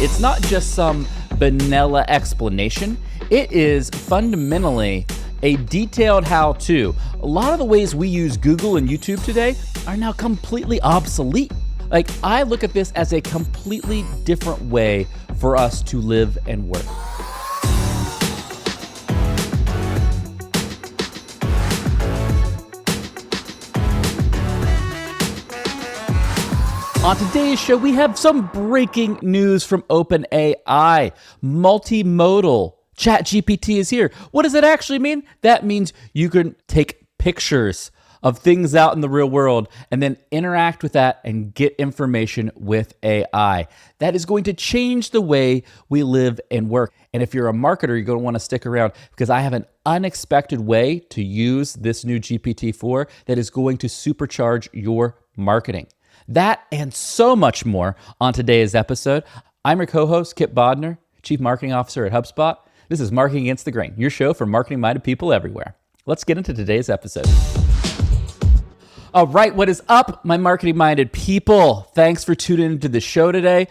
It's not just some vanilla explanation. It is fundamentally a detailed how-to. A lot of the ways we use Google and YouTube today are now completely obsolete. Like, I look at this as a completely different way for us to live and work. On today's show, we have some breaking news from OpenAI. Multimodal. ChatGPT is here. What does it actually mean? That means you can take pictures of things out in the real world and then interact with that and get information with AI. That is going to change the way we live and work. And if you're a marketer, you're going to want to stick around because I have an unexpected way to use this new GPT-4 that is going to supercharge your marketing. That and so much more on today's episode. I'm your co-host, Kipp, Chief Marketing Officer at HubSpot. This is Marketing Against the Grain, your show for marketing-minded people everywhere. Let's get into today's episode. All right, what is up, my marketing-minded people? Thanks for tuning into the show today.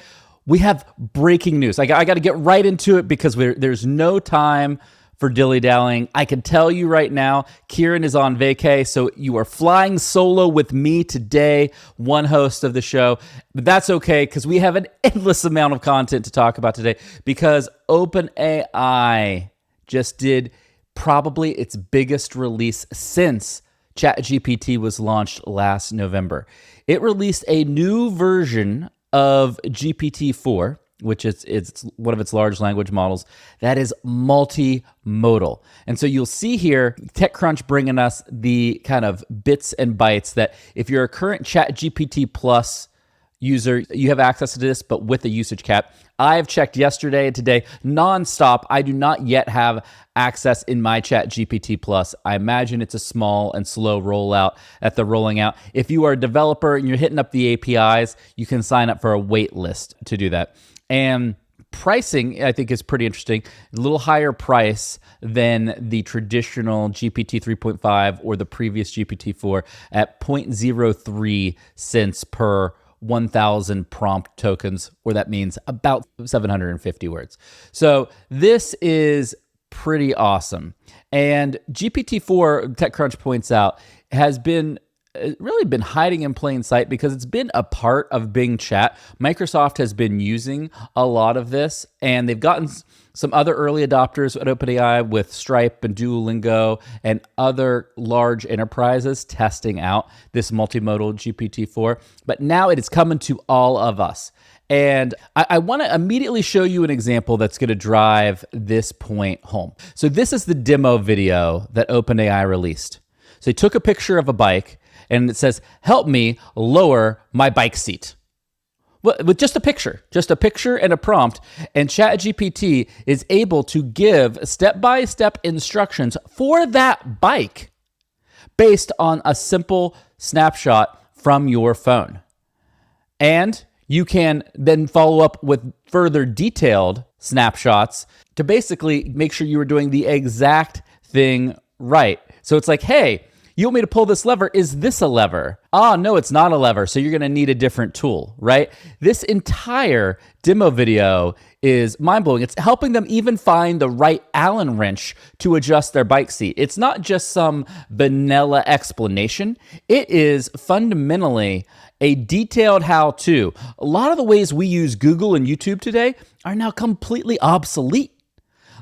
We have breaking news. I got to get right into it because there's no time for dilly-dallying. I can tell you right now, Kieran is on vacay, so you are flying solo with me today, one host of the show. But that's okay, because we have an endless amount of content to talk about today, because OpenAI just did probably its biggest release since ChatGPT was launched last November. It released a new version of GPT4, which is it's one of its large language models, that is multimodal. And so you'll see here, TechCrunch bringing us the kind of bits and bytes that if you're a current ChatGPT Plus user, you have access to this, but with a usage cap. I've checked yesterday and today nonstop. I do not yet have access in my ChatGPT Plus. I imagine it's a small and slow rollout at the rolling out. If you are a developer and you're hitting up the APIs, you can sign up for a wait list to do that. And pricing, I think, is pretty interesting. A little higher price than the traditional GPT 3.5 or the previous GPT-4 at 0.03 cents per 1,000 prompt tokens, or that means about 750 words. So this is pretty awesome. And GPT-4, TechCrunch points out, has really been hiding in plain sight because it's been a part of Bing Chat. Microsoft has been using a lot of this, and they've gotten some other early adopters at OpenAI with Stripe and Duolingo and other large enterprises testing out this multimodal GPT-4. But now it is coming to all of us. And I want to immediately show you an example that's going to drive this point home. So this is the demo video that OpenAI released. So they took a picture of a bike, and it says, "Help me lower my bike seat." With just a picture and a prompt, and ChatGPT is able to give step-by-step instructions for that bike based on a simple snapshot from your phone. And you can then follow up with further detailed snapshots to basically make sure you are doing the exact thing right. So it's like, hey, you want me to pull this lever? Is this a lever? No, it's not a lever. So you're going to need a different tool, right? This entire demo video is mind-blowing. It's helping them even find the right Allen wrench to adjust their bike seat. It's not just some vanilla explanation. It is fundamentally a detailed how-to. A lot of the ways we use Google and YouTube today are now completely obsolete.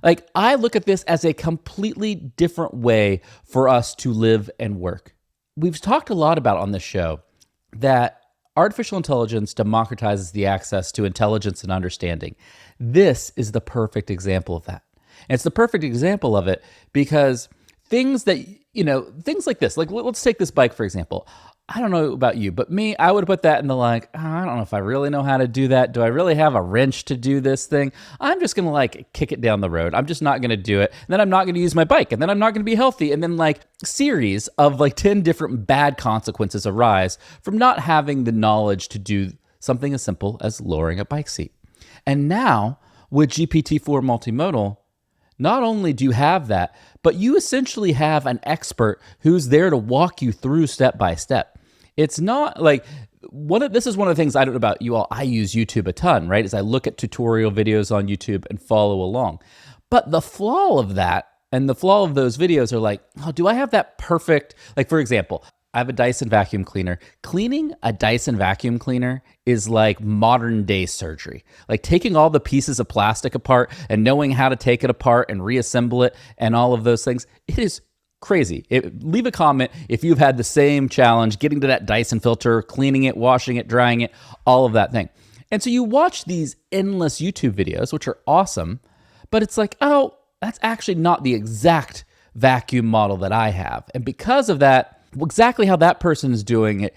Like, I look at this as a completely different way for us to live and work. We've talked a lot about on this show that artificial intelligence democratizes the access to intelligence and understanding. This is the perfect example of that. And it's the perfect example of it because things like this, like let's take this bike, for example. I don't know about you, but me, I would put that in the I don't know if I really know how to do that. Do I really have a wrench to do this thing? I'm just going to kick it down the road. I'm just not going to do it. And then I'm not going to use my bike. And then I'm not going to be healthy. And then series of 10 different bad consequences arise from not having the knowledge to do something as simple as lowering a bike seat. And now with GPT-4 multimodal, not only do you have that, but you essentially have an expert who's there to walk you through step by step. It's not like This is one of the things I don't know about you all. I use YouTube a ton, right? As I look at tutorial videos on YouTube and follow along. But the flaw of that and the flaw of those videos are like, oh, do I have that perfect, like for example, I have a Dyson vacuum cleaner. Cleaning a Dyson vacuum cleaner is like modern day surgery. Like taking all the pieces of plastic apart and knowing how to take it apart and reassemble it and all of those things. It is crazy. Leave a comment if you've had the same challenge getting to that Dyson filter, cleaning it, washing it, drying it, all of that thing. And so you watch these endless YouTube videos, which are awesome, but it's like, oh, that's actually not the exact vacuum model that I have. And because of that, exactly how that person is doing it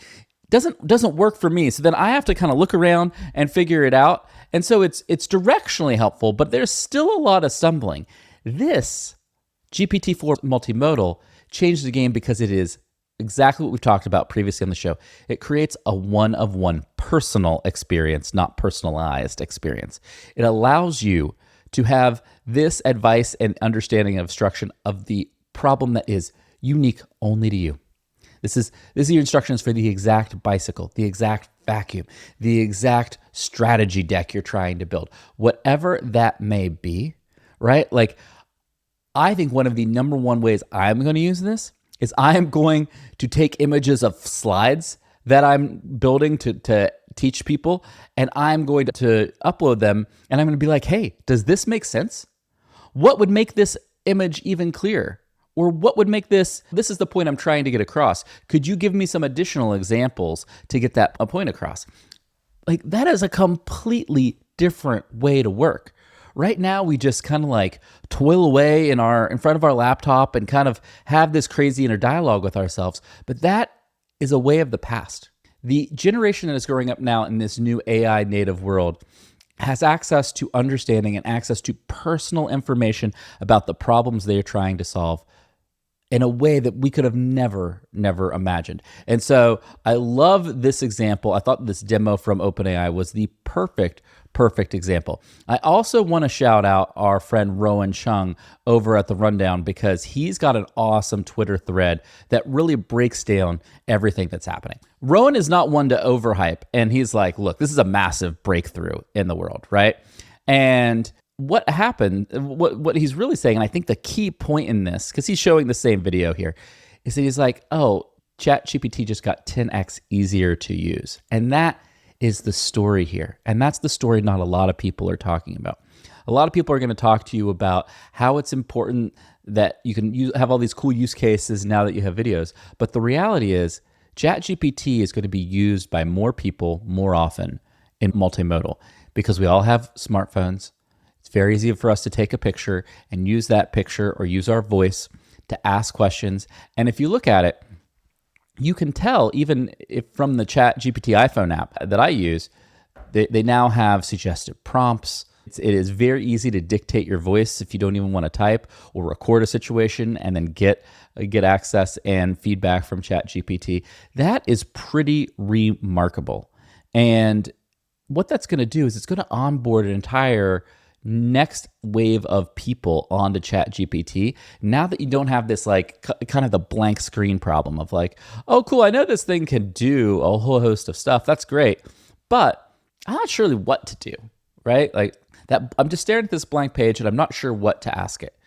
doesn't work for me. So then I have to kind of look around and figure it out. And so it's directionally helpful, but there's still a lot of stumbling. This GPT-4 multimodal changed the game because it is exactly what we've talked about previously on the show. It creates a one-of-one personal experience, not personalized experience. It allows you to have this advice and understanding of instruction of the problem that is unique only to you. This is your instructions for the exact bicycle, the exact vacuum, the exact strategy deck you're trying to build. Whatever that may be, right? Like, I think one of the number one ways I'm going to use this is I'm going to take images of slides that I'm building to teach people, and I'm going to upload them, and I'm going to be like, hey, does this make sense? What would make this image even clearer? Or what would make this is the point I'm trying to get across. Could you give me some additional examples to get that point across? Like, that is a completely different way to work. Right now, we just kind of like toil away in front of our laptop and kind of have this crazy inner dialogue with ourselves. But that is a way of the past. The generation that is growing up now in this new AI native world has access to understanding and access to personal information about the problems they are trying to solve in a way that we could have never imagined. And so I love this example. I thought this demo from OpenAI was the perfect example. I also want to shout out our friend Rowan Chung over at The Rundown, because he's got an awesome Twitter thread that really breaks down everything that's happening. Rowan is not one to overhype, and he's like, look, this is a massive breakthrough in the world, right? And what happened, what he's really saying, and I think the key point in this, because he's showing the same video here, is that he's like, oh, ChatGPT just got 10x easier to use. And that is the story here. And that's the story not a lot of people are talking about. A lot of people are going to talk to you about how it's important that you can have all these cool use cases now that you have videos. But the reality is, ChatGPT is going to be used by more people more often in multimodal, because we all have smartphones. It's very easy for us to take a picture and use that picture or use our voice to ask questions. And if you look at it, you can tell, even if from the ChatGPT iPhone app that I use, they now have suggested prompts. It is very easy to dictate your voice if you don't even want to type, or record a situation and then get access and feedback from ChatGPT. That is pretty remarkable. And what that's going to do is it's going to onboard an entire next wave of people onto ChatGPT. Now that you don't have this like kind of the blank screen problem of like, oh, cool, I know this thing can do a whole host of stuff. That's great, but I'm not sure what to do, right? Like that, I'm just staring at this blank page and I'm not sure what to ask it.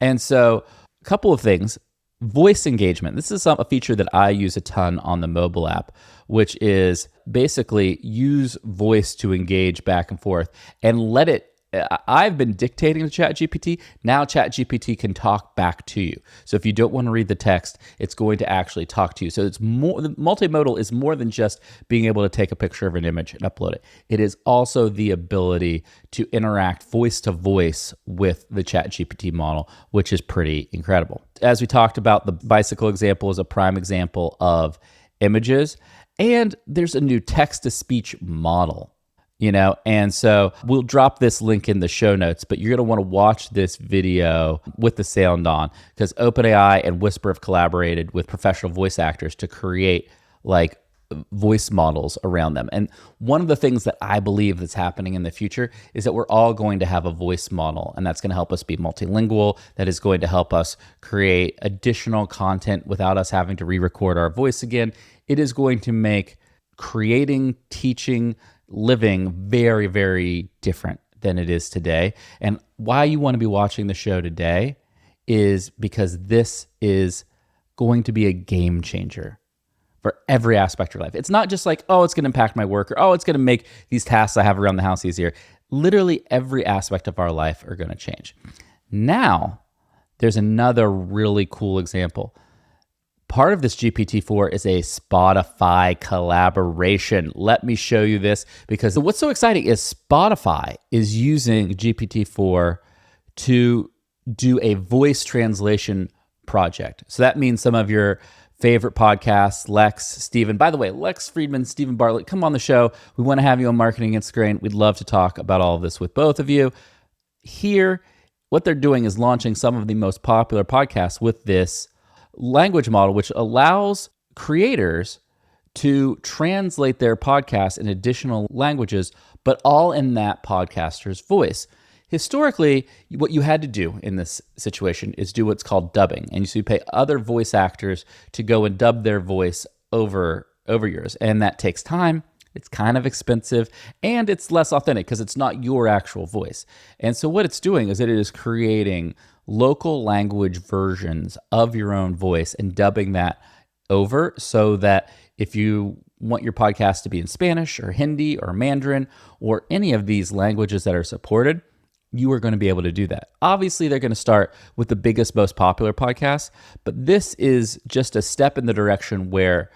And so a couple of things. Voice engagement. This is a feature that I use a ton on the mobile app, which is basically use voice to engage back and forth and let it. I've been dictating to ChatGPT. Now ChatGPT can talk back to you. So if you don't want to read the text, it's going to actually talk to you. So it's more, multimodal is more than just being able to take a picture of an image and upload it. It is also the ability to interact voice to voice with the ChatGPT model, which is pretty incredible. As we talked about, the bicycle example is a prime example of images, and there's a new text-to-speech model. And so we'll drop this link in the show notes, but you're going to want to watch this video with the sound on, because OpenAI and Whisper have collaborated with professional voice actors to create like voice models around them. And one of the things that I believe that's happening in the future is that we're all going to have a voice model, and that's going to help us be multilingual. That is going to help us create additional content without us having to re-record our voice again. It is going to make creating, teaching, living very, very different than it is today. And why you want to be watching the show today is because this is going to be a game changer for every aspect of your life. It's not just like, oh, it's going to impact my work, or oh, it's going to make these tasks I have around the house easier. Literally every aspect of our life are going to change. Now, there's another really cool example. Part of this GPT-4 is a Spotify collaboration. Let me show you this, because what's so exciting is Spotify is using GPT-4 to do a voice translation project. So that means some of your favorite podcasts, Lex, Stephen. By the way, Lex Friedman, Stephen Bartlett, come on the show. We want to have you on Marketing Against the Grain. We'd love to talk about all of this with both of you. Here, what they're doing is launching some of the most popular podcasts with this language model, which allows creators to translate their podcasts in additional languages, but all in that podcaster's voice. Historically, what you had to do in this situation is do what's called dubbing. And so you pay other voice actors to go and dub their voice over yours. And that takes time. It's kind of expensive, and it's less authentic because it's not your actual voice. And so what it's doing is it is creating local language versions of your own voice and dubbing that over, so that if you want your podcast to be in Spanish or Hindi or Mandarin or any of these languages that are supported, you are going to be able to do that. Obviously, they're going to start with the biggest, most popular podcasts, but this is just a step in the direction where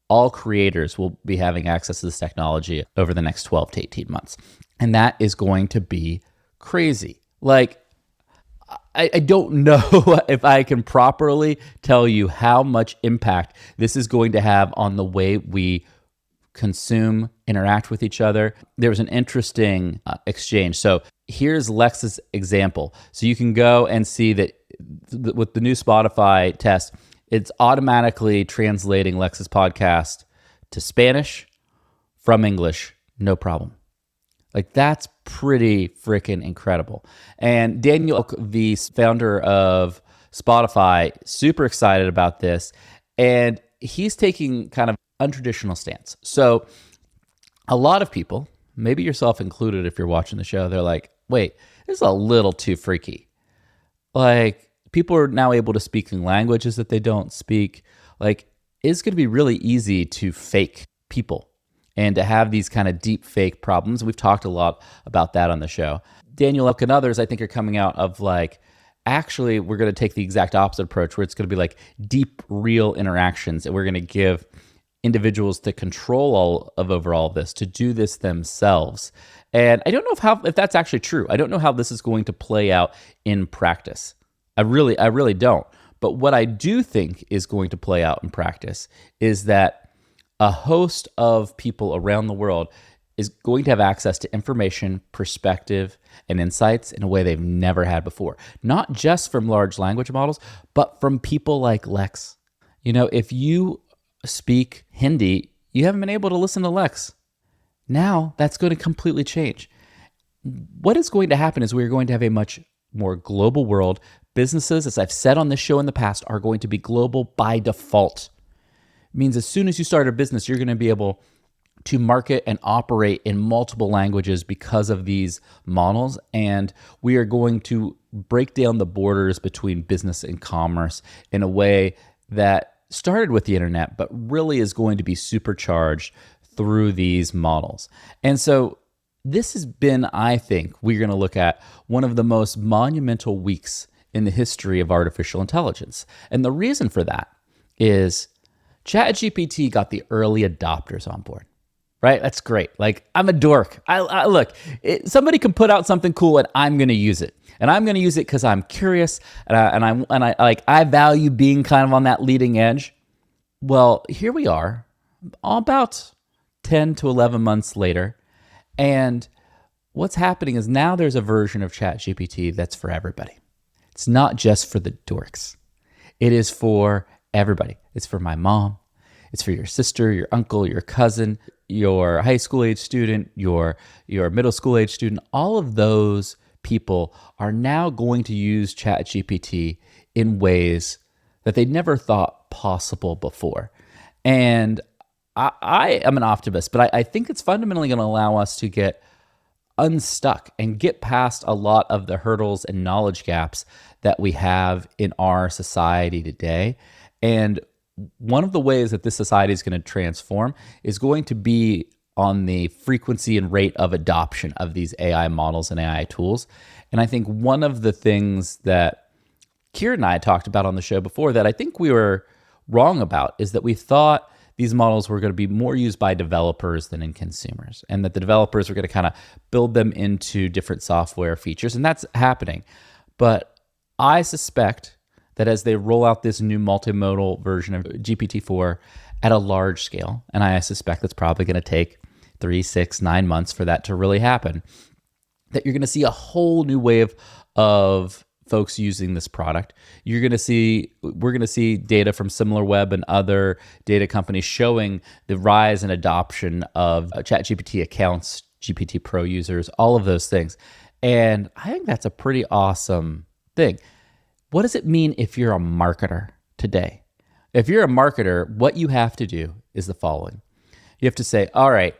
all creators will be having access to this technology over the next 12 to 18 months. And that is going to be crazy. Like, I don't know if I can properly tell you how much impact this is going to have on the way we consume, interact with each other. There was an interesting exchange. So here's Lex's example. So you can go and see that with the new Spotify test, it's automatically translating Lex's podcast to Spanish from English, no problem. Like, that's pretty freaking incredible. And Daniel, the founder of Spotify, super excited about this. And he's taking kind of untraditional stance. So a lot of people, maybe yourself included if you're watching the show, they're like, wait, this is a little too freaky. Like, people are now able to speak in languages that they don't speak. Like, it's going to be really easy to fake people and to have these kind of deep fake problems. We've talked a lot about that on the show. Daniel Ek and others, I think, are coming out of like, actually, we're going to take the exact opposite approach, where it's going to be like deep, real interactions. And we're going to give individuals the control over all of this to do this themselves. And I don't know if that's actually true. I don't know how this is going to play out in practice. I really don't. But what I do think is going to play out in practice is that a host of people around the world is going to have access to information, perspective, and insights in a way they've never had before. Not just from large language models, but from people like Lex. You know, if you speak Hindi, you haven't been able to listen to Lex. Now that's going to completely change. What is going to happen is we're going to have a much more global world. Businesses, as I've said on this show in the past, are going to be global by default. It means as soon as you start a business, you're going to be able to market and operate in multiple languages because of these models. And we are going to break down the borders between business and commerce in a way that started with the internet, but really is going to be supercharged through these models. And so this has been, I think, we're going to look at one of the most monumental weeks in the history of artificial intelligence. And the reason for that is ChatGPT got the early adopters on board, right? That's great. Like, I'm a dork. I look, somebody can put out something cool and I'm going to use it. And I'm going to use it because I'm curious and I value being kind of on that leading edge. Well, here we are, about 10 to 11 months later. And what's happening is now there's a version of ChatGPT that's for everybody. It's not just for the dorks. It is for everybody. It's for my mom. It's for your sister, your uncle, your cousin, your high school age student, your middle school age student. All of those people are now going to use ChatGPT in ways that they never thought possible before. And I am an optimist, but I think it's fundamentally going to allow us to get unstuck and get past a lot of the hurdles and knowledge gaps that we have in our society today. And one of the ways that this society is going to transform is going to be on the frequency and rate of adoption of these AI models and AI tools. And I think one of the things that Kieran and I talked about on the show before that I think we were wrong about is that we thought these models were going to be more used by developers than in consumers, and that the developers were going to kind of build them into different software features, and that's happening. But I suspect that as they roll out this new multimodal version of GPT-4 at a large scale, and I suspect it's probably going to take 3, 6, 9 months for that to really happen, that you're going to see a whole new wave of folks using this product. We're going to see data from SimilarWeb and other data companies showing the rise and adoption of ChatGPT accounts, GPT Pro users, all of those things. And I think that's a pretty awesome thing. What does it mean if you're a marketer today? If you're a marketer, what you have to do is the following. You have to say, all right,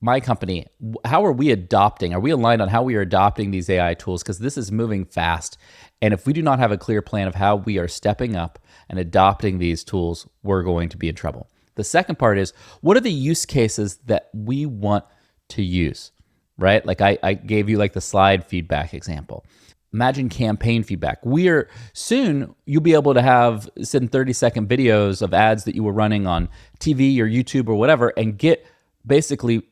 my company, how are we adopting? Are we aligned on how we are adopting these AI tools? Because this is moving fast. And if we do not have a clear plan of how we are stepping up and adopting these tools, we're going to be in trouble. The second part is, what are the use cases that we want to use, right? Like I gave you like the slide feedback example. Imagine campaign feedback. Soon you'll be able to send 30-second videos of ads that you were running on TV or YouTube or whatever and get basically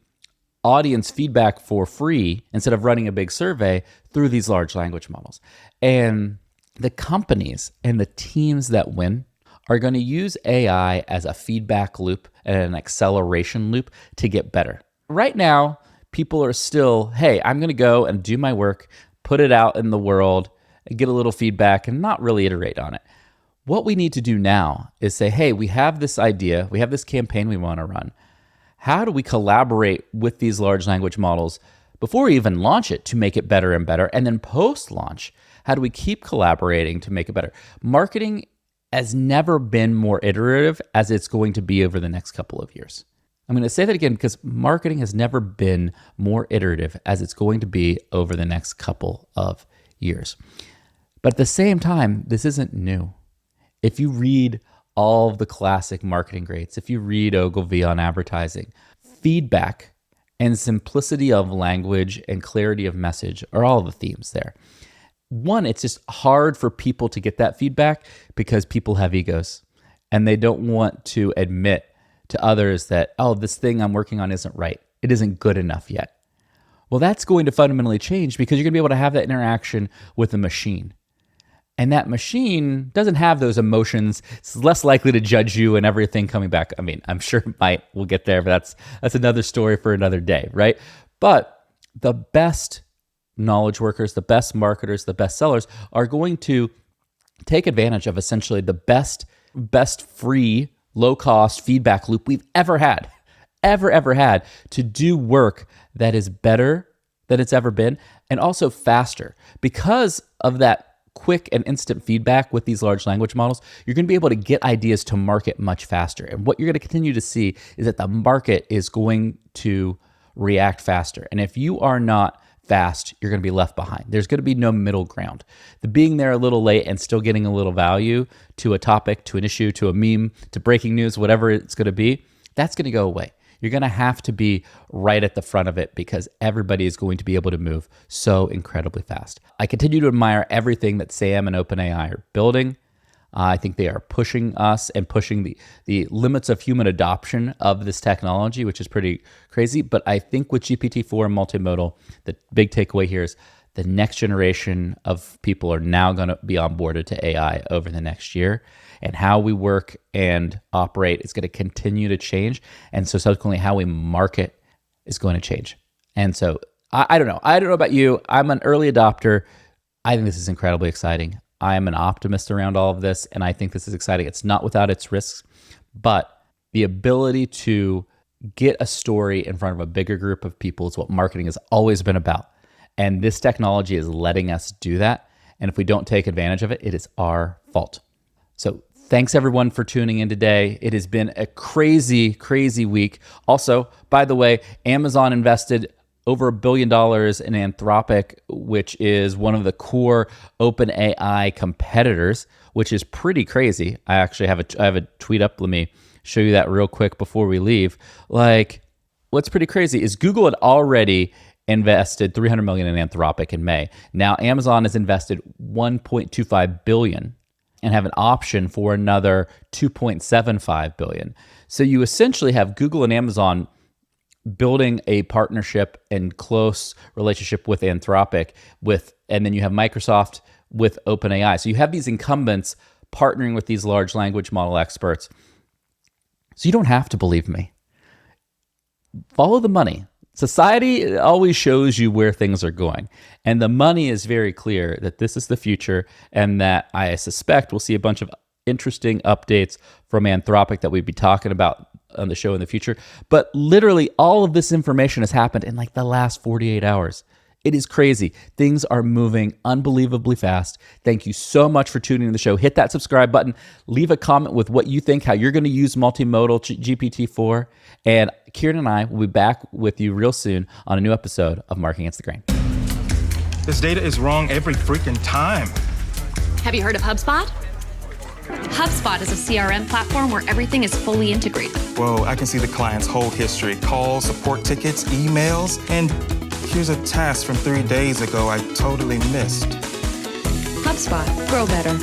audience feedback for free instead of running a big survey through these large language models. And the companies and the teams that win are going to use AI as a feedback loop and an acceleration loop to get better. Right now, people are still, hey, I'm going to go and do my work, put it out in the world, and get a little feedback and not really iterate on it. What we need to do now is say, hey, we have this idea, we have this campaign we want to run. How do we collaborate with these large language models before we even launch it to make it better and better? And then post-launch, how do we keep collaborating to make it better? Marketing has never been more iterative as it's going to be over the next couple of years. I'm going to say that again because marketing has never been more iterative as it's going to be over the next couple of years. But at the same time, this isn't new. If you read all of the classic marketing greats, if you read Ogilvy on advertising, feedback and simplicity of language and clarity of message are all the themes there. One, it's just hard for people to get that feedback because people have egos and they don't want to admit to others that, oh, this thing I'm working on isn't right. It isn't good enough yet. Well, that's going to fundamentally change because you're going to be able to have that interaction with a machine. And that machine doesn't have those emotions. It's less likely to judge you and everything coming back. I mean, I'm sure it might. We'll get there, but that's another story for another day, right? But the best knowledge workers, the best marketers, the best sellers are going to take advantage of essentially the best free, low-cost feedback loop we've ever had to do work that is better than it's ever been and also faster. Because of that quick and instant feedback with these large language models, you're going to be able to get ideas to market much faster. And what you're going to continue to see is that the market is going to react faster. And if you are not fast, you're going to be left behind. There's going to be no middle ground. The being there a little late and still getting a little value to a topic, to an issue, to a meme, to breaking news, whatever it's going to be, that's going to go away. You're going to have to be right at the front of it because everybody is going to be able to move so incredibly fast. I continue to admire everything that Sam and OpenAI are building. I think they are pushing us and pushing the limits of human adoption of this technology, which is pretty crazy. But I think with GPT-4 and multimodal, the big takeaway here is the next generation of people are now going to be onboarded to AI over the next year. And how we work and operate is going to continue to change. And so subsequently, how we market is going to change. And so I don't know. I don't know about you. I'm an early adopter. I think this is incredibly exciting. I am an optimist around all of this, and I think this is exciting. It's not without its risks, but the ability to get a story in front of a bigger group of people is what marketing has always been about. And this technology is letting us do that. And if we don't take advantage of it, it is our fault. So Thanks everyone for tuning in today. It has been a crazy, crazy week. Also, by the way, Amazon invested over $1 billion in Anthropic, which is one of the core OpenAI competitors, which is pretty crazy. I actually have a tweet up. Let me show you that real quick before we leave. Like, what's pretty crazy is Google had already invested $300 million in Anthropic in May. Now Amazon has invested $1.25 billion and have an option for another $2.75 billion. So you essentially have Google and Amazon building a partnership and close relationship with Anthropic, and then you have Microsoft with OpenAI. So you have these incumbents partnering with these large language model experts. So you don't have to believe me. Follow the money. Society always shows you where things are going. And the money is very clear that this is the future, and that I suspect we'll see a bunch of interesting updates from Anthropic that we'd be talking about on the show in the future. But literally all of this information has happened in like the last 48 hours. It is crazy. Things are moving unbelievably fast. Thank you so much for tuning in to the show. Hit that subscribe button. Leave a comment with what you think, how you're going to use multimodal GPT-4. And Kieran and I will be back with you real soon on a new episode of Marking Against the Grain. This data is wrong every freaking time. Have you heard of HubSpot? HubSpot is a CRM platform where everything is fully integrated. Whoa, I can see the client's whole history, calls, support tickets, emails, and here's a task from 3 days ago I totally missed. HubSpot. Grow better.